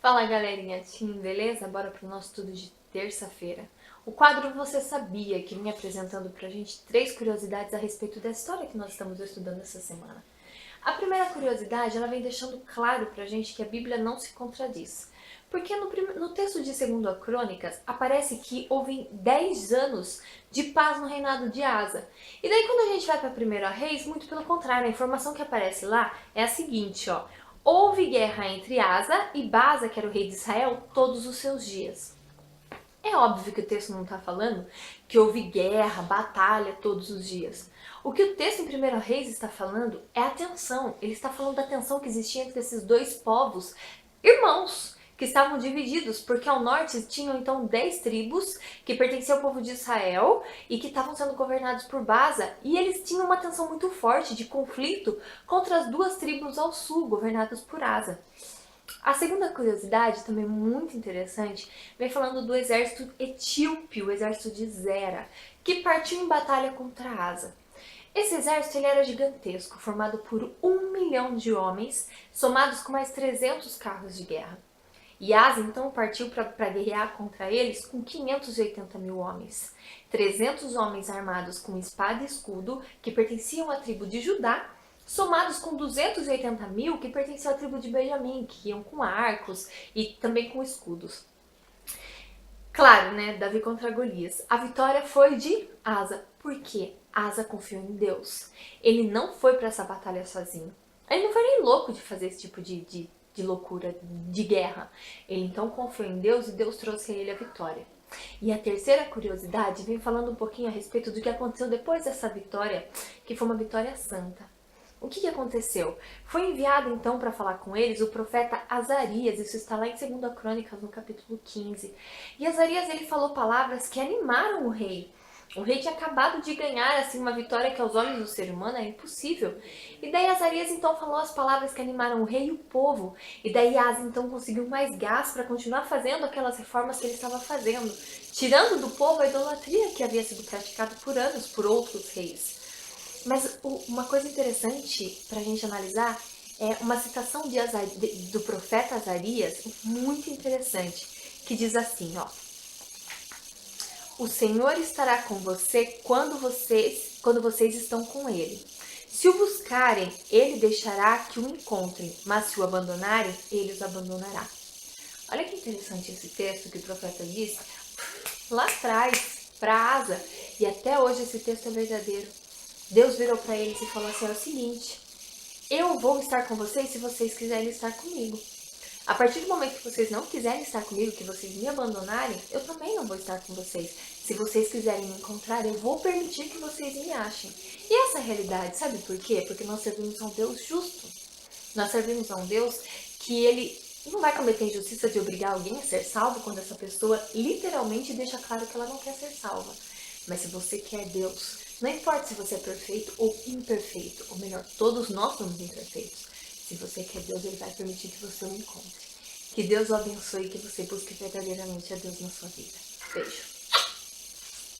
Fala galerinha, Tim, beleza? Bora pro nosso estudo de terça-feira. O quadro Você Sabia, que vem apresentando pra gente 3 curiosidades a respeito da história que nós estamos estudando essa semana. A primeira curiosidade, ela vem deixando claro pra gente que a Bíblia não se contradiz. Porque no texto de 2 Crônicas, aparece que houve 10 anos de paz no reinado de Asa. E daí quando a gente vai para 1 Reis, muito pelo contrário, a informação que aparece lá é a seguinte, ó. Houve guerra entre Asa e Baasa, que era o rei de Israel, todos os seus dias. É óbvio que o texto não está falando que houve guerra, batalha todos os dias. O que o texto em 1 Reis está falando é a tensão. Ele está falando da tensão que existia entre esses dois povos irmãos, que estavam divididos, porque ao norte tinham então 10 tribos que pertenciam ao povo de Israel e que estavam sendo governados por Baasa, e eles tinham uma tensão muito forte de conflito contra as 2 tribos ao sul, governadas por Asa. A segunda curiosidade, também muito interessante, vem falando do exército etíope, o exército de Zera, que partiu em batalha contra Asa. Esse exército ele era gigantesco, formado por 1 milhão de homens, somados com mais 300 carros de guerra. E Asa então partiu para guerrear contra eles com 580 mil homens. 300 homens armados com espada e escudo, que pertenciam à tribo de Judá, somados com 280 mil que pertenciam à tribo de Benjamim, que iam com arcos e também com escudos. Claro, né? Davi contra Golias. A vitória foi de Asa. Por quê? Asa confiou em Deus. Ele não foi para essa batalha sozinho. Ele não foi nem louco de fazer esse tipo de loucura, de guerra. Ele então confiou em Deus e Deus trouxe a ele a vitória. E a terceira curiosidade vem falando um pouquinho a respeito do que aconteceu depois dessa vitória, que foi uma vitória santa. O que aconteceu? Foi enviado então para falar com eles o profeta Azarias, isso está lá em 2 Crônicas, no capítulo 15. E Azarias ele falou palavras que animaram o rei. O rei tinha acabado de ganhar assim uma vitória que aos olhos do ser humano é impossível. E daí Azarias então falou as palavras que animaram o rei e o povo. E daí Asa então conseguiu mais gás para continuar fazendo aquelas reformas que ele estava fazendo, tirando do povo a idolatria que havia sido praticada por anos por outros reis. Mas uma coisa interessante para a gente analisar é uma citação do profeta Azarias, muito interessante, que diz assim, ó. O Senhor estará com você quando vocês estão com ele. Se o buscarem, ele deixará que o encontrem, mas se o abandonarem, ele os abandonará. Olha que interessante esse texto que o profeta disse lá atrás, para Asa, e até hoje esse texto é verdadeiro. Deus virou para eles e falou assim, é o seguinte, eu vou estar com vocês se vocês quiserem estar comigo. A partir do momento que vocês não quiserem estar comigo, que vocês me abandonarem, eu também não vou estar com vocês. Se vocês quiserem me encontrar, eu vou permitir que vocês me achem. E essa é a realidade, sabe por quê? Porque nós servimos a um Deus justo. Nós servimos a um Deus que ele não vai cometer injustiça de obrigar alguém a ser salvo quando essa pessoa literalmente deixa claro que ela não quer ser salva. Mas se você quer Deus, não importa se você é perfeito ou imperfeito, ou melhor, todos nós somos imperfeitos. Se você quer Deus, ele vai permitir que você o encontre. Que Deus o abençoe e que você busque verdadeiramente a Deus na sua vida. Beijo.